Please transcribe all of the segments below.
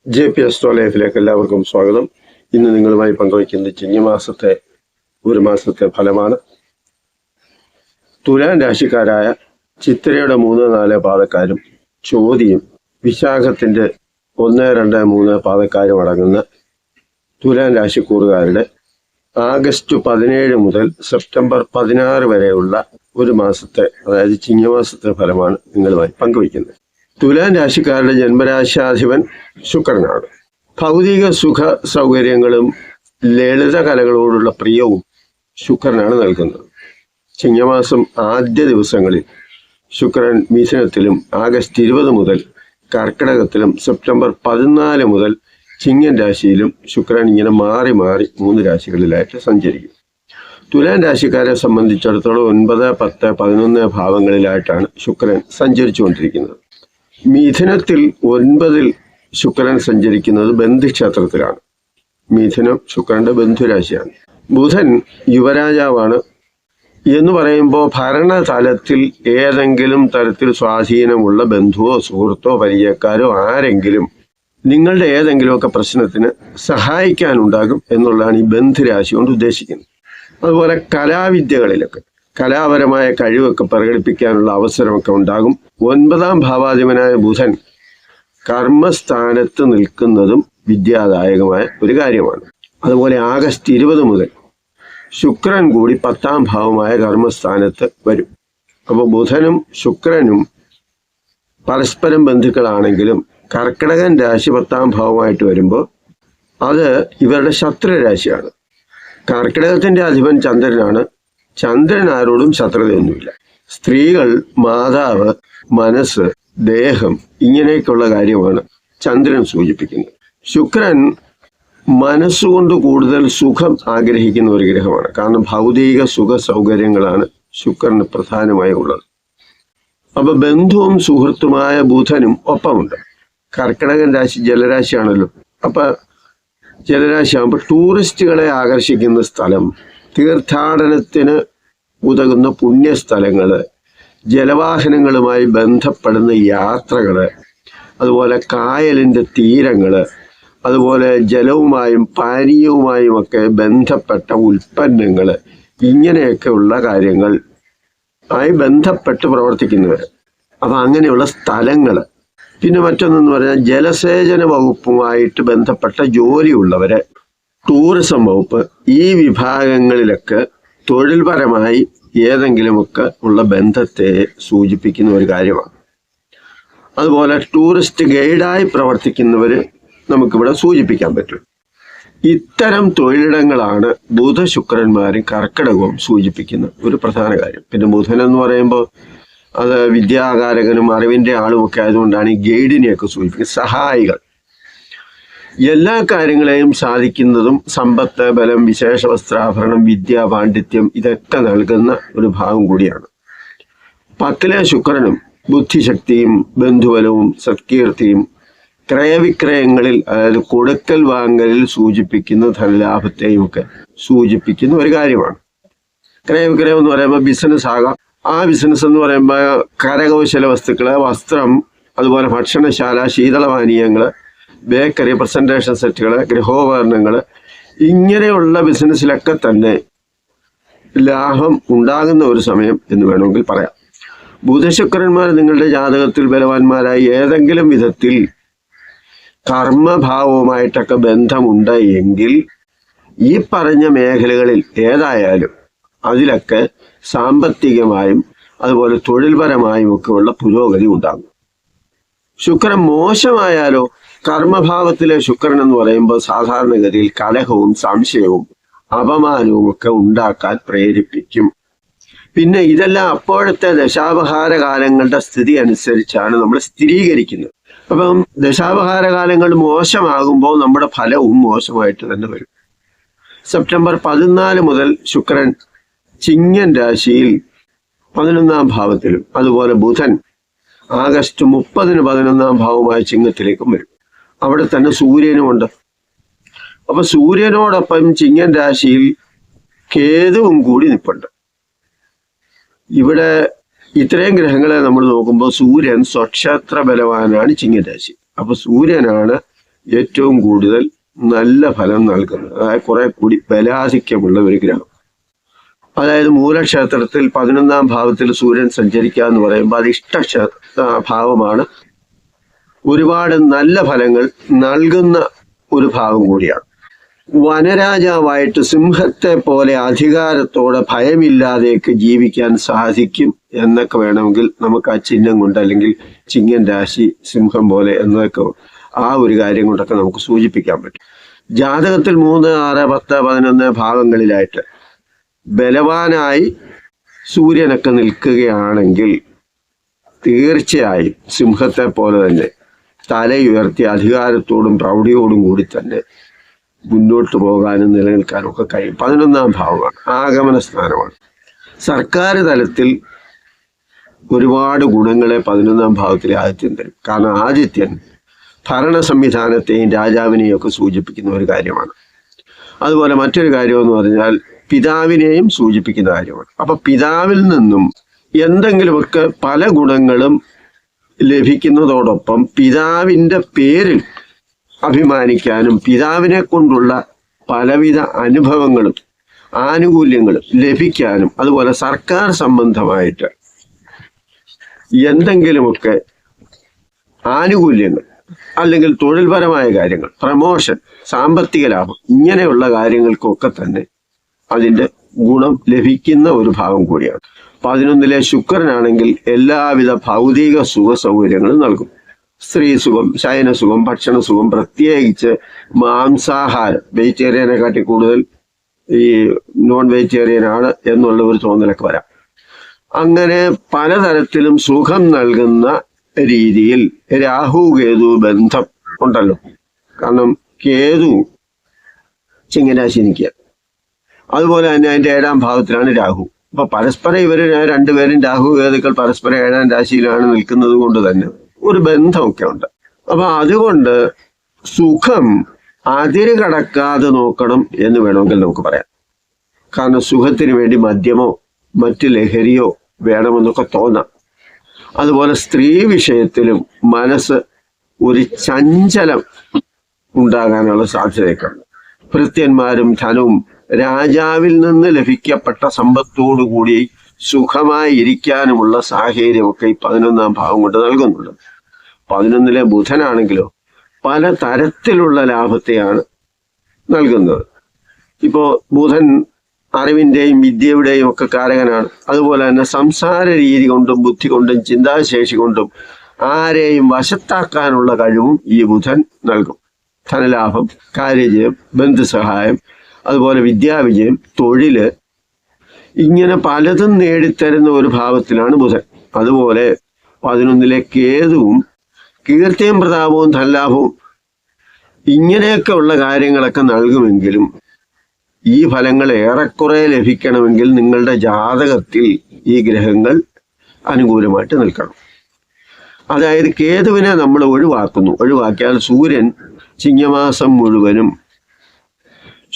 JP Astro ലൈഫിലേക്ക് എല്ലാവർക്കും സ്വാഗതം. ഇന്ന് നിങ്ങളുമായി പങ്കുവയ്ക്കുന്നത് ചിങ്ങമാസത്തെ ഒരു മാസത്തെ ഫലമാണ്. തുലാം രാശിക്കാരായ ചിത്രയുടെ 3-4 പാദക്കാരും ചോതിയും വിശാഖത്തിന്റെ 1-2-3 പാദക്കാരും അടങ്ങുന്ന തുലാം രാശിക്കൂറുകാരുടെ ആഗസ്റ്റ് 17 മുതൽ സെപ്റ്റംബർ 16 വരെയുള്ള ഒരു മാസത്തെ, അതായത് ചിങ്ങമാസത്തെ ഫലമാണ് നിങ്ങളുമായി പങ്കുവയ്ക്കുന്നത്. തുലാം രാശിക്കാരുടെ ജന്മരാശാധിപൻ ശുക്രനാണ്. ഭൗതിക സുഖ സൗകര്യങ്ങളും ലളിത കലകളോടുള്ള പ്രിയവും ശുക്രനാണ് നൽകുന്നത്. ചിങ്ങമാസം ആദ്യ ദിവസങ്ങളിൽ ശുക്രൻ മിഥുനത്തിലും ആഗസ്റ്റ് 20 മുതൽ കർക്കിടകത്തിലും സെപ്റ്റംബർ 14 മുതൽ ചിങ്ങൻ രാശിയിലും ശുക്രൻ ഇങ്ങനെ മാറി മാറി 3 രാശികളിലായിട്ട് സഞ്ചരിക്കും. തുലാം രാശിക്കാരെ സംബന്ധിച്ചിടത്തോളം 9, 10, 11 ഭാവങ്ങളിലായിട്ടാണ് ശുക്രൻ സഞ്ചരിച്ചുകൊണ്ടിരിക്കുന്നത്. മിഥുനത്തിൽ 9-ൽ ശുക്രൻ സഞ്ചരിക്കുന്നത് ബന്ധുക്ഷേത്രത്തിലാണ്. മിഥുനം ശുക്രന്റെ ബന്ധുരാശിയാണ്. ബുധൻ യുവരാജാവാണ് എന്ന് പറയുമ്പോൾ ഭരണതലത്തിൽ ഏതെങ്കിലും തരത്തിൽ സ്വാധീനമുള്ള ബന്ധുവോ സുഹൃത്തോ പരിചയക്കാരോ ആരെങ്കിലും നിങ്ങളുടെ ഏതെങ്കിലുമൊക്കെ പ്രശ്നത്തിന് സഹായിക്കാനുണ്ടാകും എന്നുള്ളതാണ് ഈ ബന്ധുരാശി കൊണ്ട് ഉദ്ദേശിക്കുന്നത്. അതുപോലെ കലാവിദ്യകളിലൊക്കെ കലാപരമായ കഴിവൊക്കെ പ്രകടിപ്പിക്കാനുള്ള അവസരമൊക്കെ ഉണ്ടാകും. 9-ാം ഭാവാധിപനായ ബുധൻ കർമ്മസ്ഥാനത്ത് നിൽക്കുന്നതും വിദ്യാദായകമായ ഒരു കാര്യമാണ്. അതുപോലെ ആഗസ്റ്റ് 20 മുതൽ ശുക്രൻ കൂടി 10-ാം ഭാവമായ കർമ്മസ്ഥാനത്ത് വരും. അപ്പോൾ ബുധനും ശുക്രനും പരസ്പരം ബന്ധുക്കളാണെങ്കിലും കർക്കിടകൻ രാശി 10-ാം ഭാവമായിട്ട് വരുമ്പോൾ അത് ഇവരുടെ ശത്രുരാശിയാണ്. കർക്കിടകത്തിന്റെ അധിപൻ ചന്ദ്രനാണ്. ചന്ദ്രൻ ആരോടും ശത്രുതയൊന്നുമില്ല. സ്ത്രീകൾ, മാതാവ്, മനസ്സ്, ദേഹം ഇങ്ങനെയൊക്കെയുള്ള കാര്യമാണ് ചന്ദ്രൻ സൂചിപ്പിക്കുന്നത്. ശുക്രൻ മനസ്സുകൊണ്ട് കൂടുതൽ സുഖം ആഗ്രഹിക്കുന്ന ഒരു ഗ്രഹമാണ്. കാരണം ഭൗതിക സുഖ സൗകര്യങ്ങളാണ് ശുക്രന് പ്രധാനമായി ഉള്ളത്. അപ്പൊ ബന്ധുവും സുഹൃത്തുമായ ബുധനും ഒപ്പമുണ്ട്. കർക്കിടകൻ രാശി ജലരാശിയാണല്ലോ. അപ്പൊ ജലരാശിയാകുമ്പോൾ ടൂറിസ്റ്റുകളെ ആകർഷിക്കുന്ന സ്ഥലം, തീർത്ഥാടനത്തിന് ഉതകുന്ന പുണ്യസ്ഥലങ്ങള്, ജലവാഹനങ്ങളുമായി ബന്ധപ്പെടുന്ന യാത്രകള്, അതുപോലെ കായലിൻ്റെ തീരങ്ങള്, അതുപോലെ ജലവുമായും പാനീയവുമായും ഒക്കെ ബന്ധപ്പെട്ട ഉൽപ്പന്നങ്ങള്, ഇങ്ങനെയൊക്കെയുള്ള കാര്യങ്ങൾ ആയി ബന്ധപ്പെട്ട് പ്രവർത്തിക്കുന്നവർ. അപ്പം അങ്ങനെയുള്ള സ്ഥലങ്ങള്. പിന്നെ മറ്റൊന്നെന്ന് പറഞ്ഞാൽ ജലസേചന വകുപ്പുമായിട്ട് ബന്ധപ്പെട്ട ജോലിയുള്ളവര്, ടൂറിസം വകുപ്പ്, ഈ വിഭാഗങ്ങളിലൊക്കെ തൊഴിൽപരമായി ഏതെങ്കിലുമൊക്കെ ഉള്ള ബന്ധത്തെ സൂചിപ്പിക്കുന്ന ഒരു കാര്യമാണ്. അതുപോലെ ടൂറിസ്റ്റ് ഗൈഡായി പ്രവർത്തിക്കുന്നവര് നമുക്കിവിടെ സൂചിപ്പിക്കാൻ പറ്റും. ഇത്തരം തൊഴിലിടങ്ങളാണ് ബുധ-ശുക്രന്മാരും കർക്കിടകവും സൂചിപ്പിക്കുന്ന ഒരു പ്രധാന കാര്യം. പിന്നെ ബുധൻ എന്ന് പറയുമ്പോൾ അത് വിദ്യാകാരകനും അറിവിൻ്റെ ആളുമൊക്കെ ആയതുകൊണ്ടാണ് ഈ ഗൈഡിനെയൊക്കെ സൂചിപ്പിക്കുന്നത്. സഹായികൾ എല്ലാ കാര്യങ്ങളെയും സാധിക്കുന്നതും സമ്പത്ത്, ബലം, വിശേഷ വസ്ത്രാഭരണം, വിദ്യ, പാണ്ഡിത്യം ഇതൊക്കെ നൽകുന്ന ഒരു ഭാഗം കൂടിയാണ്. 10-ലെ ശുക്രനും ബുദ്ധിശക്തിയും ബന്ധുബലവും സത്കീർത്തിയും ക്രയവിക്രയങ്ങളിൽ, അതായത് കൊടുക്കൽ വാങ്ങലിൽ സൂചിപ്പിക്കുന്ന ധനലാഭത്തെയും ഒക്കെ സൂചിപ്പിക്കുന്ന ഒരു കാര്യമാണ്. ക്രയവിക്രയം എന്ന് പറയുമ്പോൾ ബിസിനസ് ആകാം. ആ ബിസിനസ് എന്ന് പറയുമ്പോൾ കരകൗശല വസ്തുക്കള്, വസ്ത്രം, അതുപോലെ ഭക്ഷണശാല, ശീതളപാനീയങ്ങള്, ബേക്കറി, പ്രസന്റേഷൻ സെറ്റുകള്, ഗൃഹോപകരണങ്ങള്, ഇങ്ങനെയുള്ള ബിസിനസ്സിലൊക്കെ തന്നെ ലാഭം ഉണ്ടാകുന്ന ഒരു സമയം എന്ന് വേണമെങ്കിൽ പറയാം. ബുധശുക്രന്മാർ നിങ്ങളുടെ ജാതകത്തിൽ ബലവാന്മാരായി ഏതെങ്കിലും വിധത്തിൽ കർമ്മഭാവവുമായിട്ടൊക്കെ ബന്ധമുണ്ട് എങ്കിൽ ഈ പറഞ്ഞ മേഖലകളിൽ ഏതായാലും അതിലൊക്കെ സാമ്പത്തികമായും അതുപോലെ തൊഴിൽപരമായും ഒക്കെ ഉള്ള പുരോഗതി ഉണ്ടാകും. ശുക്രൻ മോശമായാലോ, കർമ്മഭാവത്തിലെ ശുക്രൻ എന്ന് പറയുമ്പോൾ സാധാരണഗതിയിൽ കലഹവും സംശയവും അപമാനവും ഒക്കെ ഉണ്ടാക്കാൻ പ്രേരിപ്പിക്കും. പിന്നെ ഇതെല്ലാം അപ്പോഴത്തെ ദശാപഹാര കാലങ്ങളുടെ സ്ഥിതി അനുസരിച്ചാണ് നമ്മൾ സ്ഥിരീകരിക്കുന്നത്. അപ്പം ദശാപഹാര കാലങ്ങൾ മോശമാകുമ്പോൾ നമ്മുടെ ഫലവും മോശമായിട്ട് തന്നെ വരും. സെപ്റ്റംബർ 14 മുതൽ ശുക്രൻ ചിങ്ങൻ രാശിയിൽ 11-ാം ഭാവത്തിലും, അതുപോലെ ബുധൻ ആഗസ്റ്റ് 30-ന് 11-ാം ഭാവമായ ചിങ്ങത്തിലേക്കും വരും. അവിടെ തന്നെ സൂര്യനുമുണ്ട്. അപ്പൊ സൂര്യനോടൊപ്പം ചിങ്ങൻ രാശിയിൽ കേതുവും കൂടി നിൽപ്പുണ്ട്. ഇവിടെ ഇത്രയും ഗ്രഹങ്ങളെ നമ്മൾ നോക്കുമ്പോൾ സൂര്യൻ സ്വക്ഷേത്ര ബലവാനാണ് ചിങ്ങരാശി. അപ്പൊ സൂര്യനാണ് ഏറ്റവും കൂടുതൽ നല്ല ഫലം നൽകുന്നത്, അതായത് കുറെ കൂടി ബലാധിക്യമുള്ള ഒരു ഗ്രഹം. അതായത് മൂലക്ഷേത്രത്തിൽ 11ാം ഭാവത്തിൽ സൂര്യൻ സഞ്ചരിക്കുക എന്ന് പറയുമ്പോൾ അത് ഭാവമാണ്. ഒരുപാട് നല്ല ഫലങ്ങൾ നൽകുന്ന ഒരു ഭാവം കൂടിയാണ്. വനരാജാവായിട്ട് സിംഹത്തെ പോലെ അധികാരത്തോടെ ഭയമില്ലാതെയൊക്കെ ജീവിക്കാൻ സാധിക്കും എന്നൊക്കെ വേണമെങ്കിൽ നമുക്ക് ആ ചിഹ്നം കൊണ്ട്, അല്ലെങ്കിൽ ചിങ്ങൻ രാശി സിംഹം പോലെ എന്നതൊക്കെ ആ ഒരു കാര്യം കൊണ്ടൊക്കെ നമുക്ക് സൂചിപ്പിക്കാൻ പറ്റും. ജാതകത്തിൽ 3, 6, 10, 11 ഭാവങ്ങളിലായിട്ട് ബലവാനായി സൂര്യനൊക്കെ നിൽക്കുകയാണെങ്കിൽ തീർച്ചയായും സിംഹത്തെ പോലെ തന്നെ തലയുയർത്തി അധികാരത്തോടും പ്രൗഢിയോടും കൂടി തന്നെ മുന്നോട്ട് പോകാനും നിലനിൽക്കാനും ഒക്കെ കഴിയും. 11ാം ഭാവമാണ്, ആഗമന സ്ഥാനമാണ്. സർക്കാർ തലത്തിൽ ഒരുപാട് ഗുണങ്ങളെ 11ാം ഭാവത്തിലെ ആദിത്യൻ തരും. കാരണം ആദിത്യൻ ഭരണ സംവിധാനത്തെയും രാജാവിനെയും ഒക്കെ സൂചിപ്പിക്കുന്ന ഒരു കാര്യമാണ്. അതുപോലെ മറ്റൊരു കാര്യമെന്ന് പറഞ്ഞാൽ പിതാവിനെയും സൂചിപ്പിക്കുന്ന കാര്യമാണ്. അപ്പൊ പിതാവിൽ നിന്നും എന്തെങ്കിലുമൊക്കെ പല ഗുണങ്ങളും ലഭിക്കുന്നതോടൊപ്പം പിതാവിൻ്റെ പേരിൽ അഭിമാനിക്കാനും പിതാവിനെ കൊണ്ടുള്ള പലവിധ അനുഭവങ്ങളും ആനുകൂല്യങ്ങളും ലഭിക്കാനും, അതുപോലെ സർക്കാർ സംബന്ധമായിട്ട് എന്തെങ്കിലുമൊക്കെ ആനുകൂല്യങ്ങൾ അല്ലെങ്കിൽ തൊഴിൽപരമായ കാര്യങ്ങൾ, പ്രമോഷൻ, സാമ്പത്തിക ലാഭം, ഇങ്ങനെയുള്ള കാര്യങ്ങൾക്കൊക്കെ തന്നെ അതിൻ്റെ ഗുണം ലഭിക്കുന്ന ഒരു ഭാവം കൂടിയാണ്. 11ലെ ശുക്രനാണെങ്കിൽ എല്ലാവിധ ഭൗതിക സുഖ സൗകര്യങ്ങളും നൽകും. സ്ത്രീ സുഖം, ശയന സുഖം, ഭക്ഷണ സുഖം, പ്രത്യേകിച്ച് മാംസാഹാരം, വെജിറ്റേറിയനെ കാട്ടി കൂടുതൽ ഈ നോൺ വെജിറ്റേറിയൻ ആണ് എന്നുള്ള ഒരു തോന്നലൊക്കെ വരാം. അങ്ങനെ പലതരത്തിലും സുഖം നൽകുന്ന രീതിയിൽ രാഹു കേതു ബന്ധം ഉണ്ടല്ലോ. കാരണം കേതു ചിങ്ങരാശി നിൽക്കുക, അതുപോലെ തന്നെ അതിൻ്റെ 7ാം ഭാവത്തിലാണ് രാഹു. അപ്പൊ പരസ്പരം ഇവർ രണ്ടുപേരും രാഹു കേതുക്കൾ പരസ്പരം 7ാം രാശിയിലാണ് നിൽക്കുന്നത് കൊണ്ട് തന്നെ ഒരു ബന്ധമൊക്കെ ഉണ്ട്. അപ്പൊ അതുകൊണ്ട് സുഖം അതിര് കടക്കാതെ നോക്കണം എന്ന് വേണമെങ്കിൽ നമുക്ക് പറയാം. കാരണം സുഖത്തിന് വേണ്ടി മദ്യമോ മറ്റ് ലഹരിയോ വേണമെന്നൊക്കെ തോന്നാം. അതുപോലെ സ്ത്രീ വിഷയത്തിലും മനസ്സ് ഒരു ചഞ്ചലം ഉണ്ടാകാനുള്ള സാധ്യതയൊക്കെ ഉണ്ട്. ഭൃത്യന്മാരും ധനവും രാജാവിൽ നിന്ന് ലഭിക്കപ്പെട്ട സമ്പത്തോടുകൂടി സുഖമായി ഇരിക്കാനുമുള്ള സാഹചര്യമൊക്കെ ഈ 11ാം ഭാവം കൊണ്ട് നൽകുന്നുണ്ട്. 11ലെ ബുധനാണെങ്കിലോ പല തരത്തിലുള്ള ലാഭത്തെയാണ് നൽകുന്നത്. ഇപ്പോ ബുധൻ അറിവിൻ്റെയും വിദ്യയുടെയും ഒക്കെ കാരകനാണ്. അതുപോലെ തന്നെ സംസാര രീതി കൊണ്ടും ബുദ്ധി കൊണ്ടും ചിന്താശേഷി കൊണ്ടും ആരെയും വശത്താക്കാനുള്ള കഴിവും ഈ ബുധൻ നൽകും. ധനലാഭം, കാര്യജയം, ബന്ധുസഹായം, അതുപോലെ വിദ്യാവിജയം, തൊഴില്, ഇങ്ങനെ പലതും നേടിത്തരുന്ന ഒരു ഭാവത്തിലാണ് ബുധൻ. അതുപോലെ 11ലെ കേതുവും കീർത്തിയും പ്രതാപവും ധനലാഭവും ഇങ്ങനെയൊക്കെ ഉള്ള കാര്യങ്ങളൊക്കെ നൽകുമെങ്കിലും ഈ ഫലങ്ങൾ ഏറെക്കുറെ ലഭിക്കണമെങ്കിൽ നിങ്ങളുടെ ജാതകത്തിൽ ഈ ഗ്രഹങ്ങൾ അനുകൂലമായിട്ട് നിൽക്കണം. അതായത് കേതുവിനെ നമ്മൾ ഒഴിവാക്കിയാൽ സൂര്യൻ ചിങ്ങമാസം മുഴുവനും,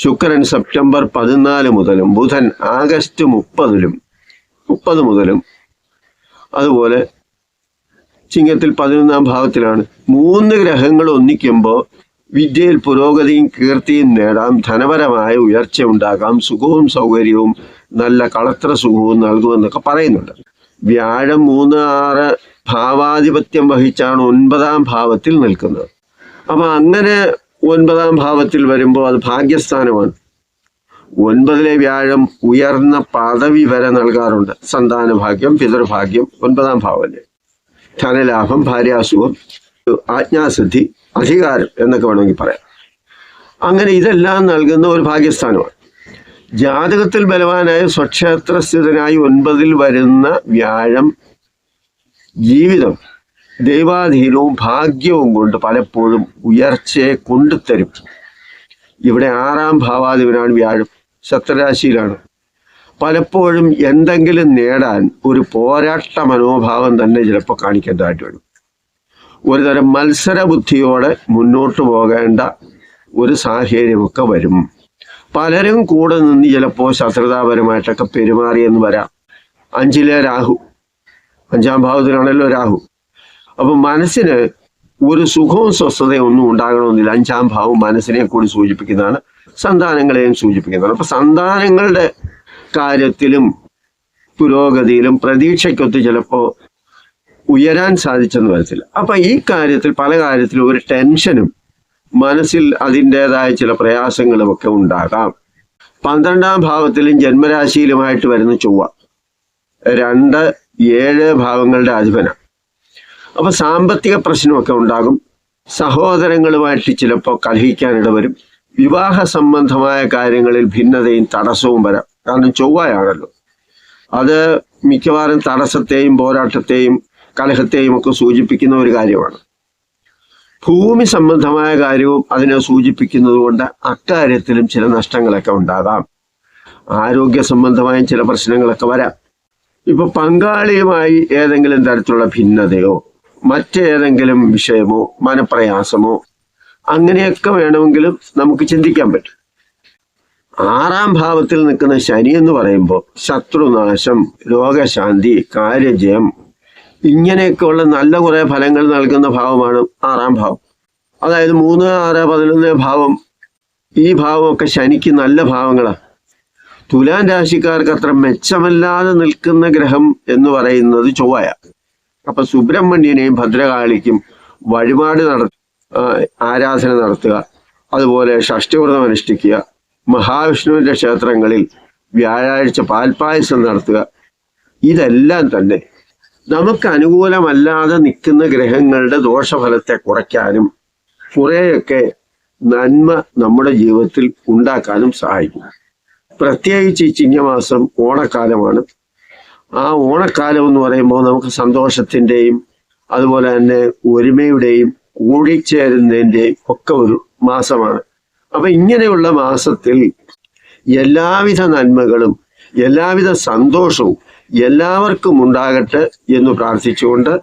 ശുക്രൻ സെപ്റ്റംബർ 14 മുതലും, ബുധൻ ആഗസ്റ്റ് 30 മുതലും, അതുപോലെ ചിങ്ങത്തിൽ 11ാം ഭാവത്തിലാണ്. 3 ഗ്രഹങ്ങൾ ഒന്നിക്കുമ്പോൾ വിദ്യയിൽ പുരോഗതിയും കീർത്തിയും നേടാം, ധനപരമായ ഉയർച്ച ഉണ്ടാകാം, സുഖവും സൗകര്യവും നല്ല കളത്ര സുഖവും നൽകുമെന്നൊക്കെ പറയുന്നുണ്ട്. വ്യാഴം 3, 6 ഭാവാധിപത്യം വഹിച്ചാണ് 9ാം ഭാവത്തിൽ നിൽക്കുന്നത്. അപ്പൊ അങ്ങനെ 9ാം ഭാവത്തിൽ വരുമ്പോൾ അത് ഭാഗ്യസ്ഥാനമാണ്. 9ലെ വ്യാഴം ഉയർന്ന പദവി വരെ നൽകാറുണ്ട്. സന്താന ഭാഗ്യം, പിതൃഭാഗ്യം 9ാം ഭാവമല്ലേ. ധനലാഭം, ഭാര്യാസുഖം, ആജ്ഞാസിദ്ധി, അധികാരം എന്നൊക്കെ വേണമെങ്കിൽ പറയാം. അങ്ങനെ ഇതെല്ലാം നൽകുന്ന ഒരു ഭാഗ്യസ്ഥാനമാണ്. ജാതകത്തിൽ ബലവാനായ സ്വക്ഷേത്രസ്ഥിതനായി 9ൽ വരുന്ന വ്യാഴം ജീവിതം ദൈവാധീനവും ഭാഗ്യവും കൊണ്ട് പലപ്പോഴും ഉയർച്ചയെ കൊണ്ടുതരും. ഇവിടെ 6ാം ഭാവാധിപനാണ് വ്യാഴം, ശത്രുരാശിയിലാണ്. പലപ്പോഴും എന്തെങ്കിലും നേടാൻ ഒരു പോരാട്ട മനോഭാവം തന്നെ ചിലപ്പോൾ കാണിക്കേണ്ടതായിട്ട് വരും. ഒരു തരം മത്സര ബുദ്ധിയോടെ മുന്നോട്ട് പോകേണ്ട ഒരു സാഹചര്യമൊക്കെ വരും. പലരും കൂടെ നിന്ന് ചിലപ്പോൾ ശത്രുതാപരമായിട്ടൊക്കെ പെരുമാറിയെന്ന് വരാം. 5ലെ രാഹു, 5ാം ഭാവത്തിലാണല്ലോ രാഹു. അപ്പം മനസ്സിന് ഒരു സുഖവും സ്വസ്ഥതയും ഒന്നും ഉണ്ടാകണമെന്നില്ല. 5-ാം ഭാവം മനസ്സിനെ കൂടി സൂചിപ്പിക്കുന്നതാണ്, സന്താനങ്ങളെയും സൂചിപ്പിക്കുന്നതാണ്. അപ്പൊ സന്താനങ്ങളുടെ കാര്യത്തിലും പുരോഗതിയിലും പ്രതീക്ഷയ്ക്കൊത്ത് ചിലപ്പോൾ ഉയരാൻ സാധിച്ചെന്ന് വരത്തില്ല. അപ്പൊ ഈ കാര്യത്തിൽ പല കാര്യത്തിലും ഒരു ടെൻഷനും മനസ്സിൽ അതിൻ്റെതായ ചില പ്രയാസങ്ങളും ഒക്കെ ഉണ്ടാകാം. 12-ാം ഭാവത്തിലും ജന്മരാശിയിലുമായിട്ട് വരുന്ന ചൊവ്വ 2, 7 ഭാവങ്ങളുടെ അധിപനാണ്. അപ്പൊ സാമ്പത്തിക പ്രശ്നമൊക്കെ ഉണ്ടാകും. സഹോദരങ്ങളുമായിട്ട് ചിലപ്പോൾ കലഹിക്കാനിട വരും. വിവാഹ സംബന്ധമായ കാര്യങ്ങളിൽ ഭിന്നതയും തടസ്സവും വരാം. കാരണം ചൊവ്വയാണല്ലോ. അത് മിക്കവാറും തടസ്സത്തെയും പോരാട്ടത്തെയും കലഹത്തെയും ഒക്കെ സൂചിപ്പിക്കുന്ന ഒരു കാര്യമാണ്. ഭൂമി സംബന്ധമായ കാര്യവും അതിനെ സൂചിപ്പിക്കുന്നത് കൊണ്ട് അക്കാര്യത്തിലും ചില നഷ്ടങ്ങളൊക്കെ ഉണ്ടാകാം. ആരോഗ്യ സംബന്ധമായും ചില പ്രശ്നങ്ങളൊക്കെ വരാം. ഇപ്പൊ പങ്കാളിയുമായി ഏതെങ്കിലും തരത്തിലുള്ള ഭിന്നതയോ മറ്റേതെങ്കിലും വിഷയമോ മനപ്രയാസമോ അങ്ങനെയൊക്കെ വേണമെങ്കിലും നമുക്ക് ചിന്തിക്കാൻ പറ്റും. 6-ാം ഭാവത്തിൽ നിൽക്കുന്ന ശനി എന്ന് പറയുമ്പോൾ ശത്രുനാശം, രോഗശാന്തി, കാര്യജയം ഇങ്ങനെയൊക്കെയുള്ള നല്ല കുറെ ഫലങ്ങൾ നൽകുന്ന ഭാവമാണ് 6-ാം ഭാവം. അതായത് 3, 6, 11 ഭാവം, ഈ ഭാവമൊക്കെ ശനിക്ക് നല്ല ഭാവങ്ങളാണ്. തുലാം രാശിക്കാർക്ക് അത്ര മെച്ചമല്ലാതെ നിൽക്കുന്ന ഗ്രഹം എന്ന് പറയുന്നത് ചൊവ്വയാണ്. അപ്പൊ സുബ്രഹ്മണ്യനെയും ഭദ്രകാളിക്കും വഴിപാട് ആരാധന നടത്തുക, അതുപോലെ ഷഷ്ടിവ്രതം അനുഷ്ഠിക്കുക, മഹാവിഷ്ണുവിന്റെ ക്ഷേത്രങ്ങളിൽ വ്യാഴാഴ്ച പാൽപ്പായസം നടത്തുക, ഇതെല്ലാം തന്നെ നമുക്ക് അനുകൂലമല്ലാതെ നിൽക്കുന്ന ഗ്രഹങ്ങളുടെ ദോഷഫലത്തെ കുറയ്ക്കാനും കുറേയൊക്കെ നന്മ നമ്മുടെ ജീവിതത്തിൽ ഉണ്ടാക്കാനും സഹായിക്കും. പ്രത്യേകിച്ച് ഈ ചിങ്ങമാസം ഓണക്കാലമാണ്. ആ ഓണക്കാലം എന്ന് പറയുമ്പോൾ നമുക്ക് സന്തോഷത്തിൻ്റെയും അതുപോലെ തന്നെ ഒരുമയുടെയും കൂടിച്ചേരുന്നതിൻ്റെയും ഒക്കെ ഒരു മാസമാണ്. അപ്പൊ ഇങ്ങനെയുള്ള മാസത്തിൽ എല്ലാവിധ നന്മകളും എല്ലാവിധ സന്തോഷവും എല്ലാവർക്കും ഉണ്ടാകട്ടെ എന്ന് പ്രാർത്ഥിച്ചുകൊണ്ട്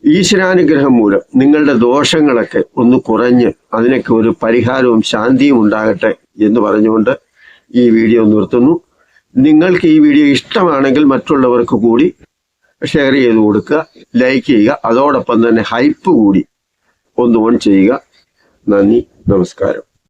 ഈശ്വരാനുഗ്രഹം മൂലം നിങ്ങളുടെ ദോഷങ്ങളൊക്കെ ഒന്ന് കുറഞ്ഞ് അതിനൊക്കെ ഒരു പരിഹാരവും ശാന്തിയും ഉണ്ടാകട്ടെ എന്ന് പറഞ്ഞുകൊണ്ട് ഈ വീഡിയോ നിർത്തുന്നു. നിങ്ങൾക്ക് ഈ വീഡിയോ ഇഷ്ടമാണെങ്കിൽ മറ്റുള്ളവർക്ക് കൂടി ഷെയർ ചെയ്ത് കൊടുക്കുക, ലൈക്ക് ചെയ്യുക, അതോടൊപ്പം തന്നെ ഹൈപ്പ് കൂടി ഒന്ന് ഓൺ ചെയ്യുക. നന്ദി, നമസ്കാരം.